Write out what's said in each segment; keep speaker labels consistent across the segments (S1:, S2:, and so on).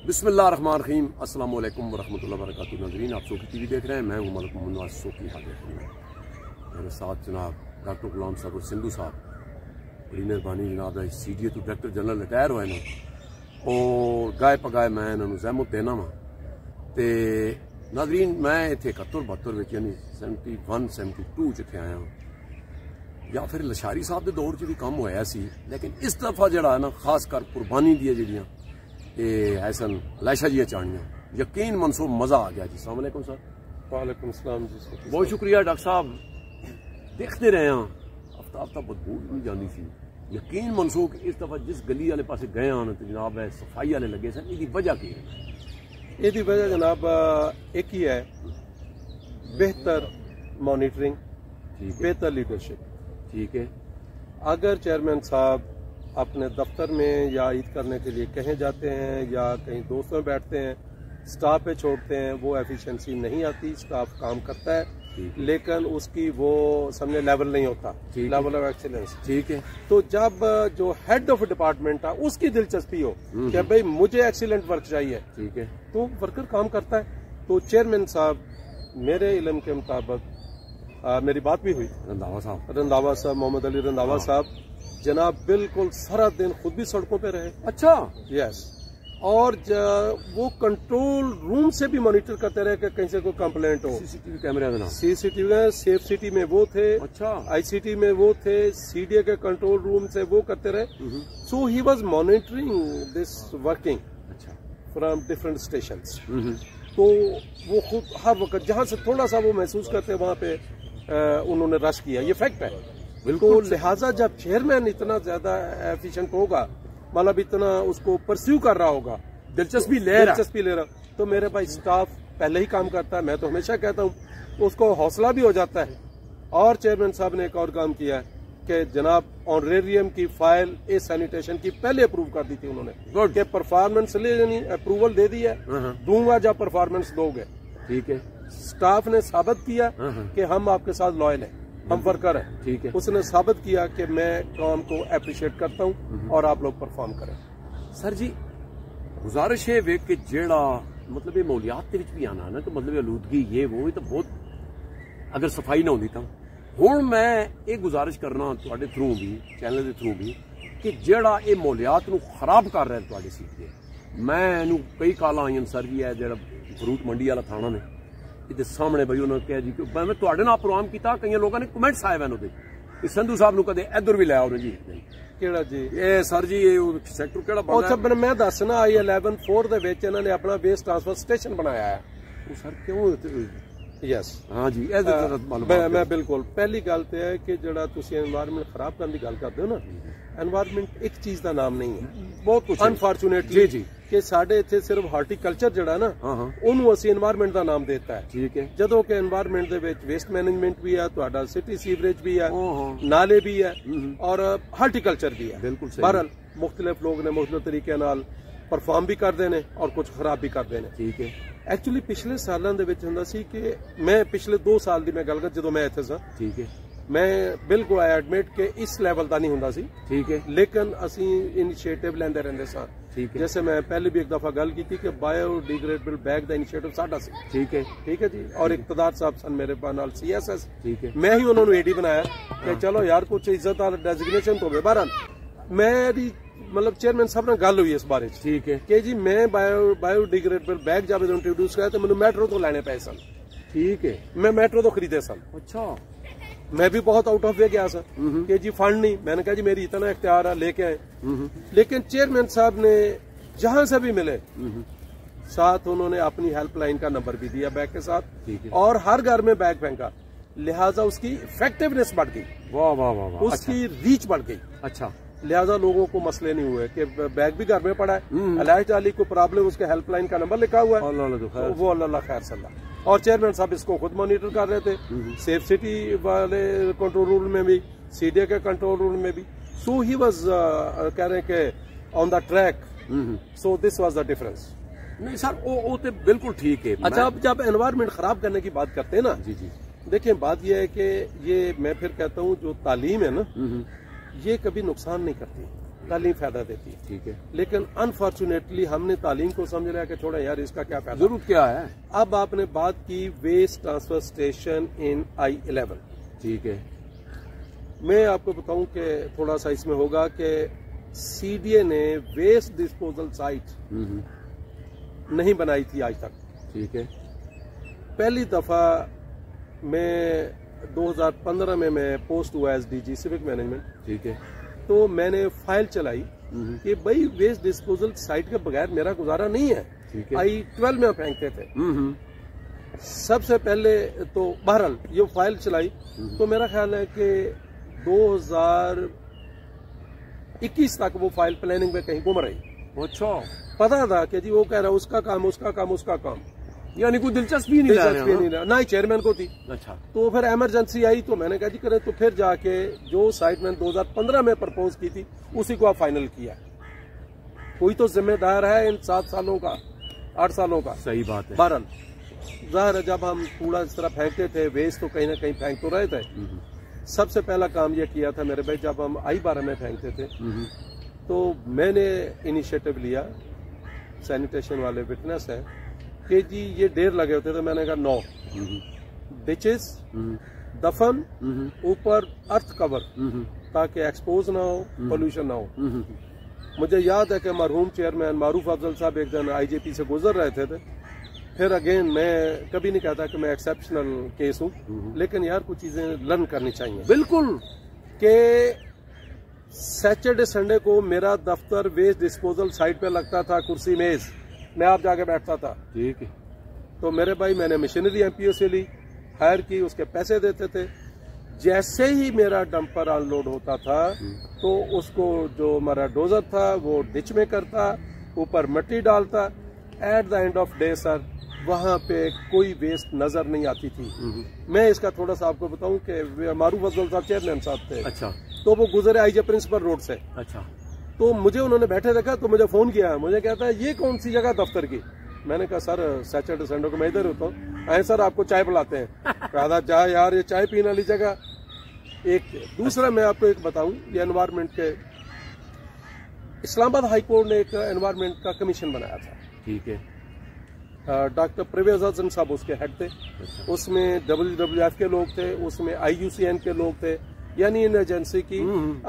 S1: بسم اللہ الرحمن الرحیم۔ السلام علیکم ورحمۃ اللہ وبرکاتہ۔ ناظرین، آپ سوکی ٹی وی دیکھ رہے ہیں، میں ہوں ملک محمد نواز سوکی حاضر ہوں۔ میرے ساتھ جناب ڈاکٹر غلام سرور سندھو صاحب، بڑی مہربانی جناب، سی ڈی اے تو ڈائریکٹر جنرل ریٹائر ہوئے نا، اور گائے پگائے میں انہوں نے زحمت دینا وا۔ تے ناظرین، میں اتنے 71-72 یعنی 71-72 اتنے آیا ہوں، یا پھر لشاری صاحب کے دور بھی کم ہوا سی، لیکن اس دفعہ جڑا ہے نا، خاص کر قربانی دی جڑیاں یہ ایسن لائشہ جی چانیاں، یقین منصوب مزہ آ گیا جی۔ السلام علیکم سر۔
S2: وعلیکم السلام جی،
S1: بہت شکریہ ڈاکٹر صاحب۔ دیکھتے رہے ہیں ہفتہ ہفتہ بدبو بھی جاندی سی، یقین منصوب اس دفعہ جس گلی والے پاسے گئے ہیں تو جناب صفائی والے لگے سن، یہ وجہ کی ہے؟
S2: یہ وجہ جناب ایک ہی ہے، بہتر مانیٹرنگ، بہتر لیڈرشپ۔
S1: ٹھیک ہے،
S2: اگر چیئرمین صاحب اپنے دفتر میں یا عید کرنے کے لیے کہیں جاتے ہیں یا کہیں دوستوں میں بیٹھتے ہیں، سٹاف پہ چھوڑتے ہیں، وہ ایفیشنسی نہیں آتی، سٹاف کام کرتا ہے لیکن اس کی وہ سمجھے لیول نہیں ہوتا، لیول آف ایکسیلنس۔
S1: ٹھیک ہے،
S2: تو جب جو ہیڈ آف ڈپارٹمنٹ ہے اس کی دلچسپی ہو کہ بھئی مجھے ایکسیلنٹ ورک چاہیے،
S1: ٹھیک ہے،
S2: تو ورکر کام کرتا ہے۔ تو چیئرمین صاحب میرے علم کے مطابق میری بات بھی ہوئی،
S1: رنداوا صاحب،
S2: رنداوا صاحب، محمد علی رنداوا صاحب جناب بالکل سارا دن خود بھی سڑکوں پہ رہے۔
S1: اچھا،
S2: یس، اور وہ کنٹرول روم سے بھی مانیٹر کرتے رہے کہ کہیں سے کوئی کمپلینٹ ہو۔
S1: سی سی ٹی وی کیمرے دینا،
S2: C C T V safe city میں وہ تھے،
S1: اچھا،
S2: آئی سی ٹی میں وہ تھے، سی ڈی اے کے کنٹرول روم سے وہ کرتے رہے۔ So he was monitoring this working
S1: اچھا،
S2: فرام ڈفرنٹ اسٹیشنز۔ تو وہ خود ہر وقت جہاں سے تھوڑا سا وہ محسوس کرتے وہاں پہ انہوں نے رش کیا، یہ فیکٹ ہے بالکل۔ لہٰذا جب چیئرمین اتنا زیادہ ایفیشنٹ ہوگا، مطلب اتنا اس کو پرسیو کر رہا ہوگا، دلچسپی لے رہا، تو میرے بھائی اسٹاف پہلے ہی کام کرتا ہے۔ میں تو ہمیشہ کہتا ہوں اس کو حوصلہ بھی ہو جاتا ہے۔ اور چیئرمین صاحب نے ایک اور کام کیا ہے کہ جناب آنریریم کی فائل سینیٹیشن کی پہلے اپروو کر دی تھی انہوں نے کہ پرفارمنس یعنی اپروول دے دی ہے، دوں گا جب پرفارمنس دو گے۔
S1: ٹھیک ہے،
S2: اسٹاف نے ثابت کیا کہ ہم آپ کے ساتھ لائل ہیں، ہم ورکر ہیں،
S1: ٹھیک ہے،
S2: اس نے ثابت کیا کہ میں کام کو اپریشیٹ کرتا ہوں اور آپ لوگ پرفارم کریں۔
S1: سر جی گزارش ہے ویک کہ جیڑا مطلب یہ ماحولیات کے بھی آنا نا، تو مطلب آلودگی یہ وہ تو بہت، اگر صفائی نہ ہوتی تو ہوں میں یہ گزارش کرنا تھوڑے تھرو بھی، چینل کے تھرو بھی، کہ جیڑا یہ ماحولیات نو خراب کر رہا ہے تھوڑے سیٹ کے، میں کئی کالاں آئی سر جی ہے جیڑا فروٹ منڈی والا تھانہ نے یہ سامنے بھائی انہوں نے کہا جی میں تھوڑے نال پروگرام کیا، کئی لوگوں نے کمنٹس آئے ہوئے کہ سندھو صاحب نو کدے ادھر بھی لے آؤ جی۔
S2: کیڑا جی؟
S1: یہ سر جی یہ سیکٹر کیڑا بندا ہے؟
S2: میں دسنا I-11-4 دے وچ انہوں نے اپنا بیس ٹرانسفر اسٹیشن بنایا ہے۔
S1: سر کیوں؟
S2: یس،
S1: ہاں جی،
S2: میں بالکل پہلی گل تو ہے کہ جڑا تسی انوائرمنٹ خراب کرنے کی گل کرتے ہو نا، انوائرمنٹ ایک چیز کا نام نہیں ہے،
S1: بہت کچھ
S2: انفارچونیٹلی جی کہ ساڈے اتنے صرف ہارٹی کلچر جڑا نا انہوں اسی انوائرمنٹ کا نام دیتا ہے۔
S1: ٹھیک ہے،
S2: جدو کہ انوائرمنٹ دے وچ ویسٹ مینجمنٹ بھی ہے، تہاڈا سٹی سیوریج بھی ہے، نالے بھی ہے اور ہارٹی کلچر بھی ہے۔
S1: بالکل صحیح۔
S2: بہرحال مختلف لوگ نے مختلف طریقے نال پرفارم بھی کرتے ہیں اور کچھ خراب بھی کرتے ہیں۔
S1: ٹھیک ہے،
S2: ایکچولی پچھلے سالوں دے وچ ہوندا سی کہ میں پچھلے 2 سال دی میں گل کر جدو میں اتنے سا،
S1: ٹھیک ہے،
S2: میں بالکل ایڈمٹ کہ اس لیول دا نہیں ہوندا سی،
S1: ٹھیک ہے،
S2: لیکن اسی انیشیٹو لیندے رہندے سا۔
S1: ٹھیک ہے،
S2: جیسے میں پہلے بھی ایک دفعہ گل کی تھی کہ بایو ڈیگریڈیبل بیگ دا انیشیٹو ساڈا سی،
S1: ٹھیک ہے،
S2: ٹھیک ہے جی، اور اقتدار صاحب سن میرے نال CSS،
S1: ٹھیک ہے،
S2: میں ہی انہوں نے AD بنایا کہ چلو یار کچھ عزت اور ڈیزگنیشن تو ہوگی۔ بہرحال میری مطلب چیئرمین صاحب نے گل ہوئی اس بارے
S1: ٹھیک ہے،
S2: کہ جی میں بایو ڈیگریڈیبل بیگ جب انٹروڈیوس کیا تو مجھے میٹرو تو لینے پے سن،
S1: ٹھیک ہے،
S2: میں میٹرو تو خریدے سن،
S1: اچھا،
S2: میں بھی بہت آؤٹ آف وے گیا سر کہ جی فنڈ نہیں، میں نے کہا جی میری اتنا اختیار ہے لے کے آئے، لیکن چیئرمین صاحب نے جہاں سے بھی ملے ساتھ انہوں نے اپنی ہیلپ لائن کا نمبر بھی دیا بیگ کے ساتھ، اور ہر گھر میں بیگ پھینکا، لہٰذا اس کی افیکٹونیس بڑھ گئی،
S1: واہ واہ واہ،
S2: اس کی ریچ بڑھ گئی،
S1: اچھا،
S2: لہٰذا لوگوں کو مسئلے نہیں ہوئے کہ بیگ بھی گھر میں پڑا ہے، علاج علی کو پرابلم اس کے ہیلپ لائن کا نمبر لکھا ہوا ہے، وہ اللہ خیر صلی اللہ۔ اور چیئرمین صاحب اس کو خود مانیٹر کر رہے تھے، سیف سٹی والے کنٹرول روم میں بھی، CDA کے کنٹرول روم میں بھی، سو ہی واز کہہ رہے ہیں کہ on the track, so this was the difference.
S1: نہیں سر وہ تو بالکل ٹھیک ہے۔
S2: اچھا، اب جب انوائرمنٹ خراب کرنے کی بات کرتے ہیں نا،
S1: جی جی،
S2: دیکھیں بات یہ ہے کہ یہ میں پھر کہتا ہوں جو تعلیم ہے نا یہ کبھی نقصان نہیں کرتی، تعلیم فائدہ دیتی ہے.
S1: ٹھیک ہے.
S2: لیکن انفارچونیٹلی ہم نے تعلیم کو سمجھ لیا کہ چھوڑا یار اس کا کیا فائدہ.
S1: ضرورت کیا ہے.
S2: اب آپ نے بات کی waste transfer station in I-11.
S1: ٹھیک ہے.
S2: میں آپ کو بتاؤں کہ تھوڑا سا اس میں ہوگا کہ CDA نے ویسٹ ڈسپوزل سائٹ نہیں بنائی تھی آج تک.
S1: ٹھیک ہے.
S2: پہلی دفعہ میں 2015 میں پوسٹ ہوا ایز DG سیوک مینجمنٹ.
S1: ٹھیک ہے.
S2: تو میں نے فائل چلائی کہ بھائی ویسٹ ڈسپوزل سائٹ کے بغیر میرا گزارا نہیں ہے.
S1: ٹھیک ہے.
S2: I-12 میں پھینکتے تھے. سب سے پہلے تو بہرحال یہ فائل چلائی تو میرا خیال ہے کہ 2021 تک وہ فائل پلاننگ میں کہیں گم رہی.
S1: اچھا.
S2: پتا تھا کہ جی وہ کہہ رہا اس کا کام اس کا کام اس کا کام,
S1: یعنی کوئی دلچسپی نہیں
S2: رہا نہ ہی چیئرمین کو تھی.
S1: اچھا. تو
S2: پھر ایمرجنسی آئی تو میں نے کہا جی کریں, تو پھر جا کے جو سائٹ میں 2015 میں پرپوز کی تھی اسی کو آپ فائنل کیا. کوئی تو ذمہ دار ہے ان 7 سالوں کا 8 سالوں کا.
S1: صحیح بات ہے.
S2: بہرحال ظاہر ہے جب ہم کوڑا اس طرح پھینکتے تھے ویسٹ تو کہیں نہ کہیں پھینک تو رہے تھے. سب سے پہلا کام یہ کیا تھا میرے بھائی, جب ہم I-12 میں پھینکتے تھے تو میں نے انیشیٹو لیا, سینیٹیشن والے وٹنس ہے کہ جی یہ ڈیر لگے ہوتے تھے. میں نے کہا نو ڈچز دفن اوپر ارتھ کور تاکہ ایکسپوز نہ ہو, پولوشن نہ ہو. مجھے یاد ہے کہ مرحوم چیئرمین معروف افضل صاحب ایک دن IGP سے گزر رہے تھے. پھر اگین میں کبھی نہیں کہتا کہ میں ایکسیپشنل کیس ہوں, لیکن یار کچھ چیزیں لرن کرنی چاہیے.
S1: بالکل.
S2: کہ سیٹرڈے سنڈے کو میرا دفتر ویسٹ ڈسپوزل سائٹ پہ لگتا تھا, کرسی میز میں آپ جا کے بیٹھتا تھا.
S1: ٹھیک ہے.
S2: تو میرے بھائی میں نے مشینری MPO سے لی, ہائر کی, اس کے پیسے دیتے تھے. جیسے ہی میرا ڈمپر ان لوڈ ہوتا تھا تو اس کو جو ہمارا ڈوزر تھا وہ ڈچ میں کرتا, اوپر مٹی ڈالتا. At the end of day sir وہاں پہ کوئی ویسٹ نظر نہیں آتی تھی. میں اس کا تھوڑا سا آپ کو بتاؤں کہ معروف افضل صاحب چیئرمین صاحب تھے.
S1: اچھا.
S2: تو وہ گزرے IJ پرنسپل روڈ سے.
S1: اچھا.
S2: تو مجھے انہوں نے بیٹھے دیکھا تو مجھے فون کیا, مجھے کہتا ہے یہ کون سی جگہ دفتر کی. میں نے کہا سر سیٹرڈے سنڈے کو میں ادھر ہوتا ہوں. آئے سر آپ کو چائے پلاتے ہیں. کہا تھا چائے یار یہ چائے پینے والی جگہ. ایک دوسرا میں آپ کو ایک بتاؤں, یہ انوائرمنٹ کے اسلام آباد ہائی کورٹ نے ایک انوائرمنٹ کا کمیشن بنایا تھا.
S1: ٹھیک ہے.
S2: ڈاکٹر پرویز اعظم صاحب اس کے ہیڈ تھے. اس میں WWF کے لوگ تھے, اس میں IUCN کے لوگ تھے, یعنی ان ایجنسی کی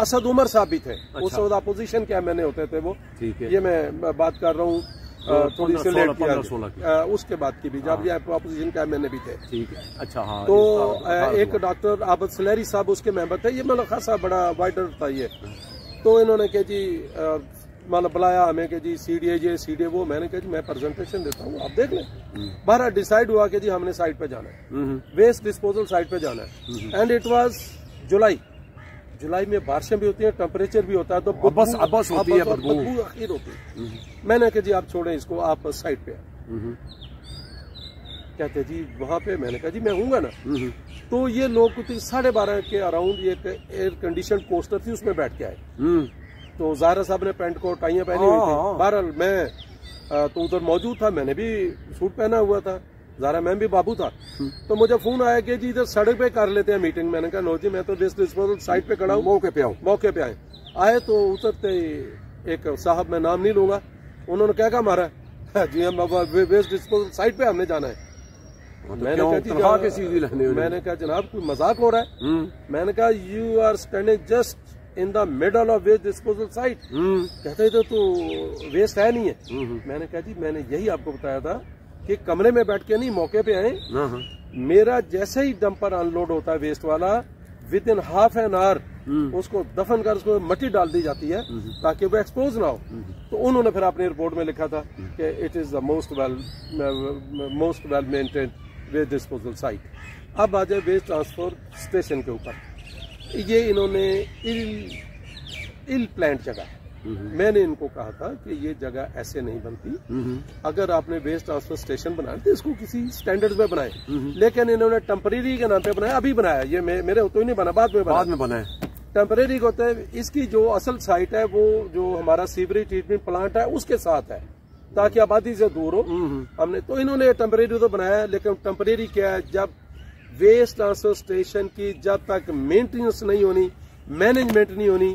S2: اسد عمر صاحب بھی تھے. اس وقت اپوزیشن کیا میں نے ہوتے تھے وہ. یہ میں بات کر رہا ہوں تھوڑی سی لیٹ کیا, اس کے بعد کی بھی جب یہ اپوزیشن کیا میں نے بھی تھے.
S1: ٹھیک ہے. اچھا. ہاں.
S2: تو ایک ڈاکٹر عابد سلیری صاحب اس کے ممبر تھے. یہ مطلب خاصا بڑا وائڈر تھا یہ. تو انہوں نے کہ جی مطلب بلایا ہمیں کہ جی CDA یہ CDA وہ. میں نے کہا جی میں پریزنٹیشن دیتا ہوں آپ دیکھ لیں. بہرحال ڈیسائیڈ ہوا کہ جی ہم نے سائٹ پہ جانا ہے, ویسٹ ڈسپوزل سائٹ پہ جانا ہے. اینڈ اٹ واز جولائی میں بارشیں بھی ہوتی ہیں, ٹمپریچر بھی ہوتا ہے, تو
S1: ابس ہوتی ہے,
S2: بدبو اخیر ہوتی ہے. میں نے کہا جی آپ چھوڑیں اس کو, آپ سائٹ پہ کہتے جی وہاں پہ. میں نے کہا جی میں ہوں گا نا. تو یہ لوگ کچھ 12:30 کے اراؤنڈ ایک ایئر کنڈیشن کوسٹر تھی اس میں بیٹھ کے آئے. تو زہرا صاحب نے پینٹ کوٹ ٹائیاں پہنی ہوئی تھی. بہرحال میں تو ادھر موجود تھا, میں نے بھی سوٹ پہنا ہوا تھا, زہرا میم بھی بابو تھا. تو مجھے فون آیا کہ جی ادھر سڑک پہ کر لیتے ہیں میٹنگ. میں نے کہا نو جی میں تو ویسٹ ڈسپوزل سائٹ پہ کھڑا ہوں, موقع پہ آئے. تو اترتے ایک صاحب, میں نام نہیں لوں گا, انہوں نے کیا مارا جی ہم ویسٹ ڈسپوزل سائٹ پہ ہم نے جانا ہے. میں نے کہا جناب کوئی مذاق ہو رہا ہے. میں نے کہا you are standing just in the middle of waste disposal site. کہتے ادھر تو ویسٹ ہے نہیں ہے. میں نے کہا جی میں نے یہی آپ کو بتایا تھا کہ کمرے میں بیٹھ کے نہیں, موقع پہ آئیں. میرا جیسے ہی ڈمپر ان لوڈ ہوتا ہے ویسٹ والا, within half an hour اس کو دفن کر اس کو مٹی ڈال دی جاتی ہے تاکہ وہ ایکسپوز نہ ہو. تو انہوں نے پھر اپنی رپورٹ میں لکھا تھا کہ it is the most well maintained waste disposal site. اب آ جائے ویسٹ ٹرانسفر اسٹیشن کے اوپر. یہ انہوں نے پلانٹ جگہ ہے. میں نے ان کو کہا تھا کہ یہ جگہ ایسے نہیں بنتی. اگر آپ نے ویسٹ ٹرانسفر اسٹیشن بنایا تو اس کو کسی سٹینڈرڈ میں بنائے. لیکن انہوں نے ٹیمپریری کے نام پہ بنایا. ابھی بنایا, یہ میرے ہوتے ہی نہیں بنا, بعد میں بنا. ٹیمپریری ہوتا ہے. اس کی جو اصل سائٹ ہے وہ جو ہمارا سیوریج ٹریٹمنٹ پلانٹ ہے اس کے ساتھ ہے تاکہ آبادی سے دور ہو. ہم نے تو انہوں نے ٹیمپریری تو بنایا, لیکن ٹیمپریری کیا ہے, جب ویسٹ ٹرانسفر اسٹیشن کی جب تک مینٹیننس نہیں ہونی, مینجمنٹ نہیں ہونی,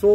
S2: 100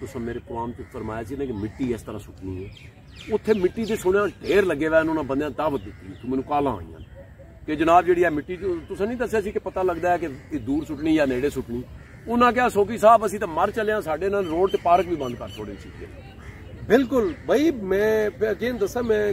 S1: ਤੁਸੀਂ ਮੇਰੇ ਪ੍ਰੋਗਰਾਮ 'ਚ ਫਰਮਾਇਆ ਸੀ ਨਾ ਕਿ ਮਿੱਟੀ ਇਸ ਤਰ੍ਹਾਂ ਸੁੱਟਣੀ ਹੈ, ਉੱਥੇ ਮਿੱਟੀ ਦੇ ਸੁਣਿਆ ਢੇਰ ਲੱਗੇ ਹੋਏ, ਉਹਨਾਂ ਬੰਦਿਆਂ ਨੇ ਦਾਵਤ ਦਿੱਤੀ ਕਿ ਮੈਨੂੰ ਕਾਲਾਂ ਆਈਆਂ ਕਿ ਜਨਾਬ ਜਿਹੜੀ ਆ ਮਿੱਟੀ ਤੁਸੀਂ ਨਹੀਂ ਦੱਸਿਆ ਸੀ ਕਿ ਪਤਾ ਲੱਗਦਾ ਹੈ ਕਿ ਇਹ ਦੂਰ ਸੁੱਟਣੀ ਜਾਂ ਨੇੜੇ ਸੁੱਟਣੀ। ਉਹਨਾਂ ਕਿਹਾ ਸੋਕੀ ਸਾਹਿਬ ਅਸੀਂ ਤਾਂ ਮਰ ਚੱਲੇ ਹਾਂ, ਸਾਡੇ ਨਾਲ ਰੋਡ ਤੇ ਪਾਰਕ ਵੀ ਬੰਦ ਕਰ ਛੋੜੇ ਸੀ।
S2: ਬਿਲਕੁਲ ਭਾਈ, ਮੈਂ ਅਗੇਨ ਦੱਸਾਂ, ਮੈਂ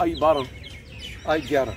S1: I-12
S2: I-11